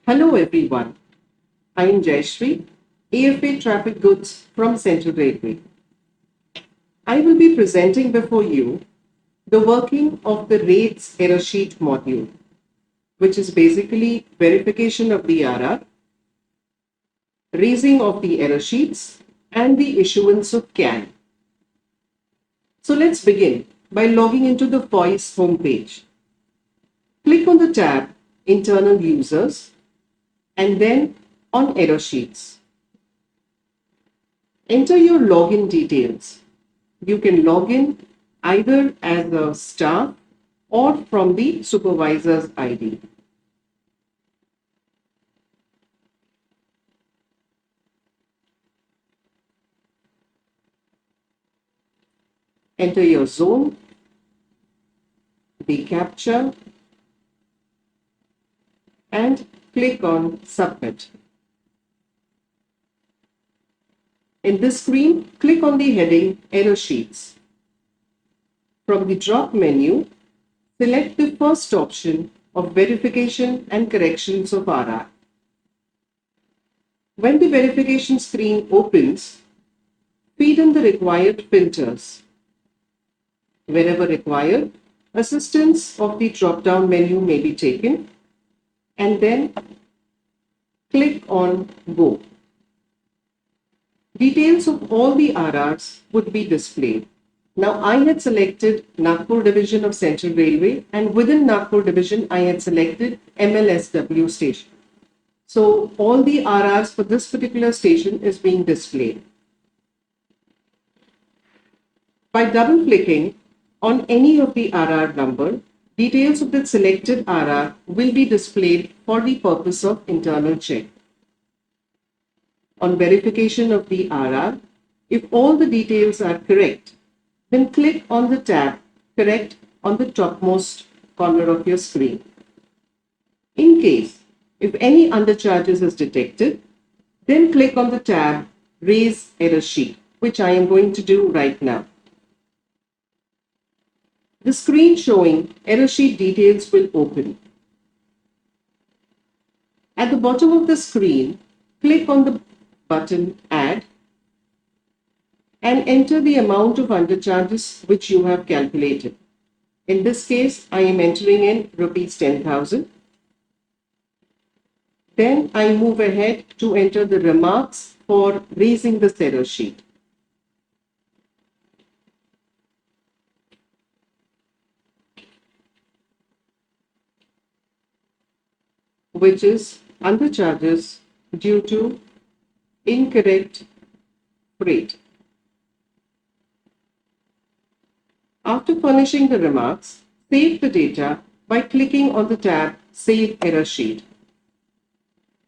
Hello everyone, I am Jayashree, AFA Traffic Goods from Central Railway. I will be presenting before you the working of the rates error sheet module, which is basically verification of the RR, raising of the error sheets, and the issuance of CAN. So let's begin by logging into the FOIS homepage. Click on the tab Internal Users and then on Error Sheets. Enter your login details. You can log in either as a staff or from the supervisor's ID. Enter your zone, the captcha, and click on Submit. In this screen, click on the heading Error Sheets. From the drop menu, select the first option of Verification and Corrections of RR. When the verification screen opens, feed in the required filters. Wherever required, assistance of the drop-down menu may be taken, and then click on Go. Details of all the RRs would be displayed. Now I had selected Nagpur Division of Central Railway, and within Nagpur Division I had selected MLSW station. So all the RRs for this particular station is being displayed. By double-clicking on any of the RR number, details of the selected RR will be displayed for the purpose of internal check. On verification of the RR, if all the details are correct, then click on the tab Correct on the topmost corner of your screen. In case, if any undercharges is detected, then click on the tab Raise Error Sheet, which I am going to do right now. The screen showing error sheet details will open. At the bottom of the screen, click on the button Add and enter the amount of undercharges which you have calculated. In this case, I am entering in rupees 10,000. Then I move ahead to enter the remarks for raising this error sheet. Which is undercharges due to incorrect freight. After furnishing the remarks, save the data by clicking on the tab Save Error Sheet.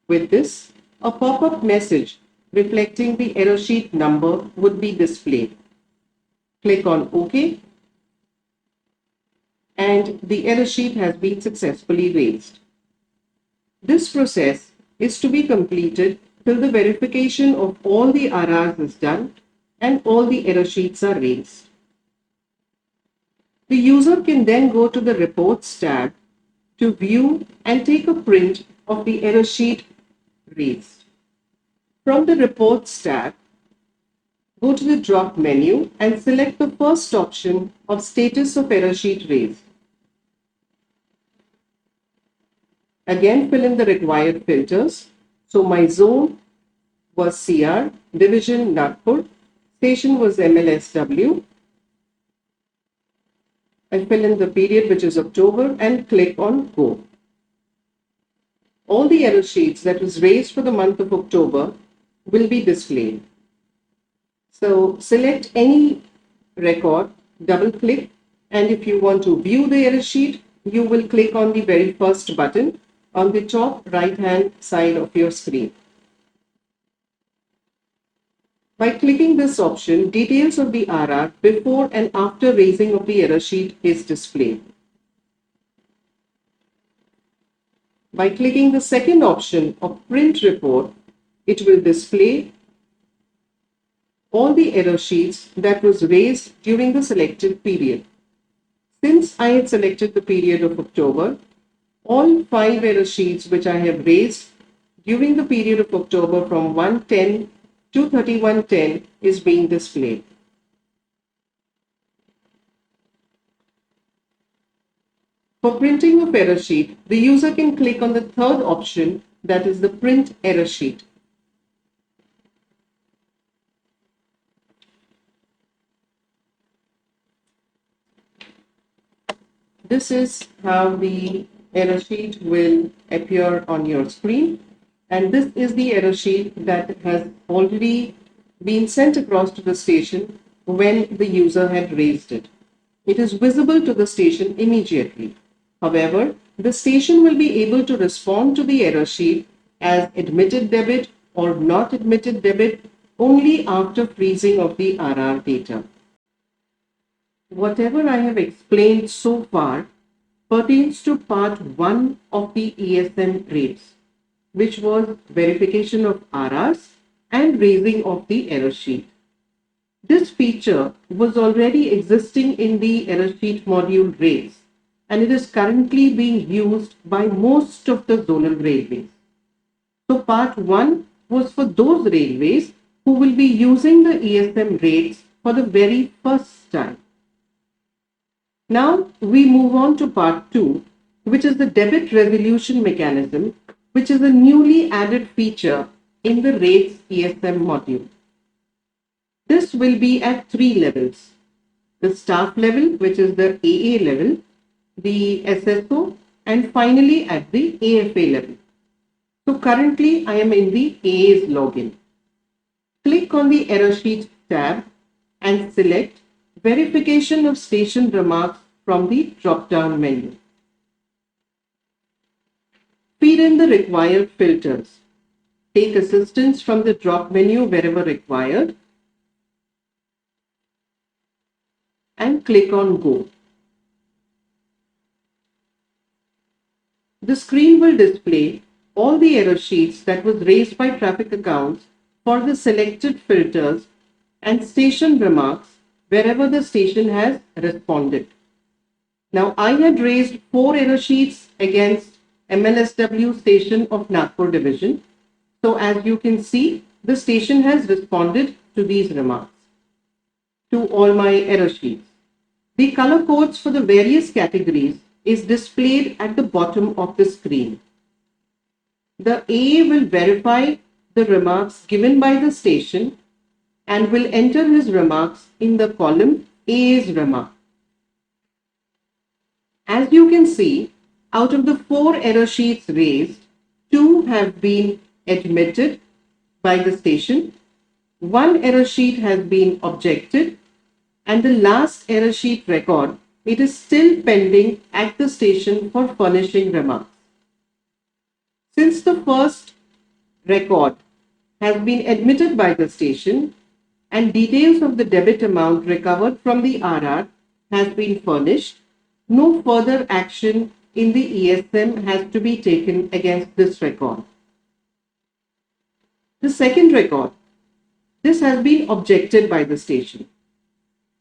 With this, a pop-up message reflecting the error sheet number would be displayed. Click on OK, and the error sheet has been successfully raised. This process is to be completed till the verification of all the RRs is done and all the error sheets are raised. The user can then go to the Reports tab to view and take a print of the error sheet raised. From the Reports tab, go to the drop menu and select the first option of Status of Error Sheet Raised. Again, fill in the required filters. So my zone was CR, division Nagpur, station was MLSW. I fill in the period, which is October, and click on Go. All the error sheets that was raised for the month of October will be displayed. So select any record, double click, and if you want to view the error sheet, you will click on the very first button on the top right-hand side of your screen. By clicking this option, details of the RR before and after raising of the error sheet is displayed. By clicking the second option of Print Report, it will display all the error sheets that was raised during the selected period. Since I had selected the period of October, All 5 error sheets which I have raised during the period of October from 110 to 3110 is being displayed. For printing of error sheet, the user can click on the third option, that is the print error sheet. This is how the error sheet will appear on your screen. And this is the error sheet that has already been sent across to the station when the user had raised it. It is visible to the station immediately. However, the station will be able to respond to the error sheet as admitted debit or not admitted debit only after freezing of the RR data. Whatever I have explained so far pertains to part 1 of the ESM rates, which was verification of RRs and raising of the error sheet. This feature was already existing in the error sheet module rates, and it is currently being used by most of the zonal railways. So part 1 was for those railways who will be using the ESM rates for the very first time. Now we move on to part 2, which is the debit resolution mechanism, which is a newly added feature in the rates ESM module. This will be at 3 levels: the staff level, which is the AA level, the SSO, and finally at the AFA level. So currently I am in the AA's login. Click on the error sheet tab and select verification of station remarks from the drop-down menu. Feed in the required filters. Take assistance from the drop menu wherever required and click on Go. The screen will display all the error sheets that was raised by traffic accounts for the selected filters and station remarks wherever the station has responded. Now, I had raised 4 error sheets against MLSW station of Nagpur division. So as you can see, the station has responded to these remarks, to all my error sheets. The color codes for the various categories is displayed at the bottom of the screen. The AA will verify the remarks given by the station and will enter his remarks in the column AA's remark. As you can see, out of the 4 error sheets raised, 2 have been admitted by the station, 1 error sheet has been objected, and the last error sheet record, it is still pending at the station for furnishing remarks. Since the first record has been admitted by the station and details of the debit amount recovered from the RR has been furnished, no further action in the ESM has to be taken against this record. The second record, this has been objected by the station.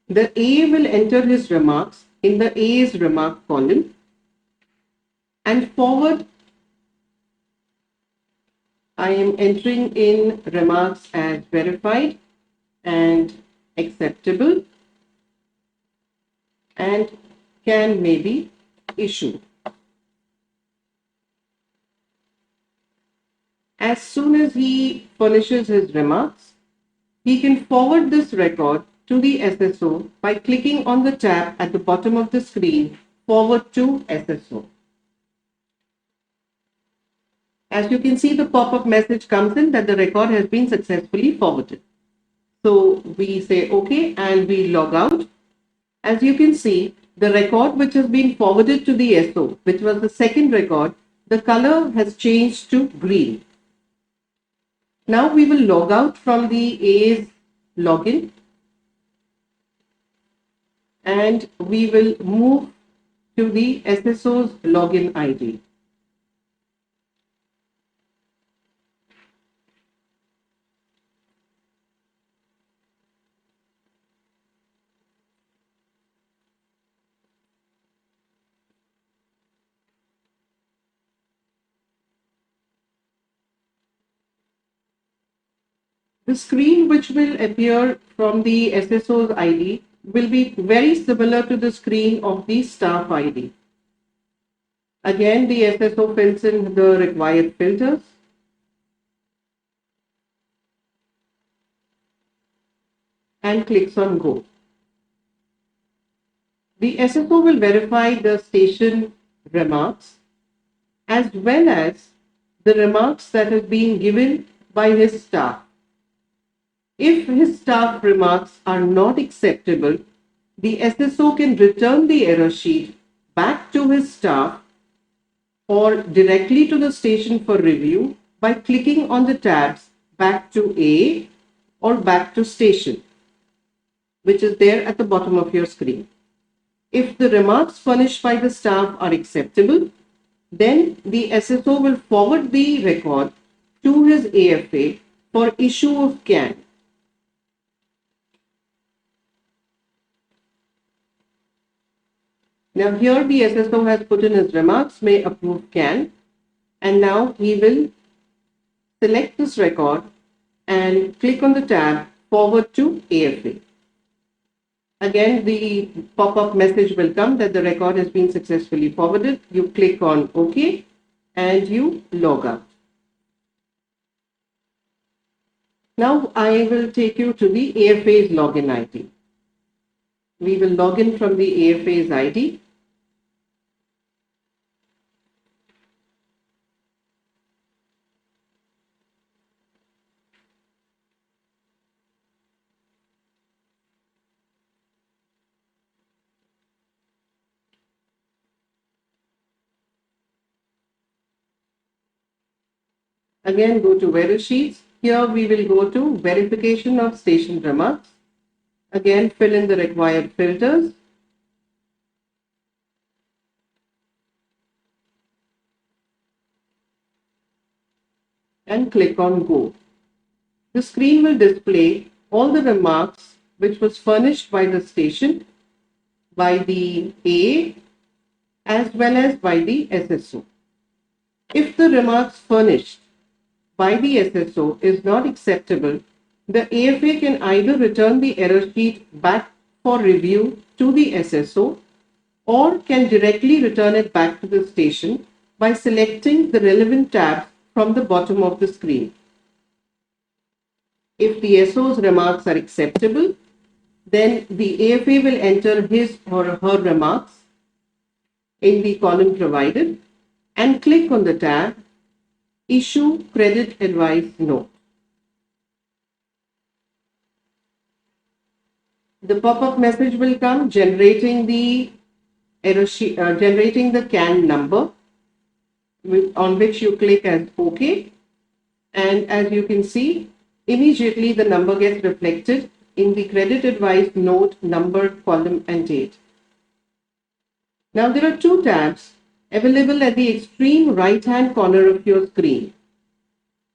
The AA will enter his remarks in the AA's remark column and forward I am entering in remarks as verified and acceptable and can maybe issue. As soon as he furnishes his remarks, he can forward this record to the SSO by clicking on the tab at the bottom of the screen, Forward to SSO. As you can see, the pop-up message comes in that the record has been successfully forwarded. So we say OK and we log out. As you can see, the record which has been forwarded to the SO, which was the second record, the color has changed to green. Now we will log out from the A's login and we will move to the SSO's login ID. The screen which will appear from the SSO's ID will be very similar to the screen of the staff ID. Again, the SSO fills in the required filters. And clicks on Go. The SSO will verify the station remarks as well as the remarks that have been given by his staff. If his staff remarks are not acceptable, the SSO can return the error sheet back to his staff or directly to the station for review by clicking on the tabs Back to A or Back to Station, which is there at the bottom of your screen. If the remarks furnished by the staff are acceptable, then the SSO will forward the record to his AFA for issue of CAN. Now here the SSO has put in his remarks, may approve CAN, and now he will select this record and click on the tab forward to AFA. Again, the pop-up message will come that the record has been successfully forwarded. You click on OK and you log out. Now I will take you to the AFA's login ID. We will log in from the AFA's ID. Again, go to Error Sheets. Here we will go to Verification of Station Remarks. Again, fill in the required filters. And click on Go. The screen will display all the remarks which was furnished by the station, by the A, as well as by the SSO. If the remarks furnished by the SSO is not acceptable, the AFA can either return the error sheet back for review to the SSO or can directly return it back to the station by selecting the relevant tabs from the bottom of the screen. If the SO's remarks are acceptable, then the AFA will enter his or her remarks in the column provided and click on the tab Issue Credit Advice Note. The pop-up message will come generating the error sheet, generating the CAN number on which you click as OK, and as you can see, immediately the number gets reflected in the credit advice note number, column and date. Now there are two tabs available at the extreme right hand corner of your screen.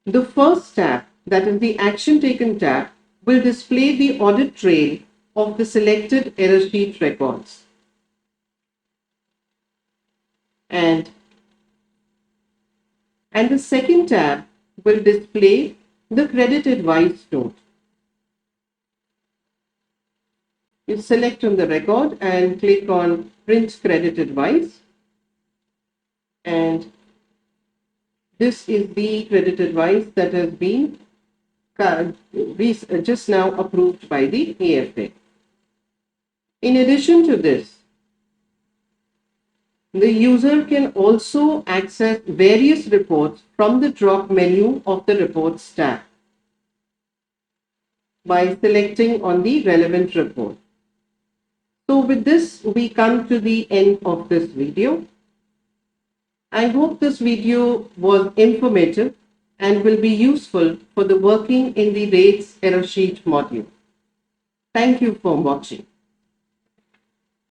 The first tab, that is the Action Taken tab, will display the audit trail of the selected error sheet records. And the second tab will display the credit advice note. You select on the record and click on Print Credit Advice, and this is the credit advice that has been just now approved by the AFA. In addition to this, the user can also access various reports from the drop menu of the Reports tab by selecting on the relevant report. So with this, we come to the end of this video. I hope this video was informative and will be useful for the working in the rates error sheet module. Thank you for watching.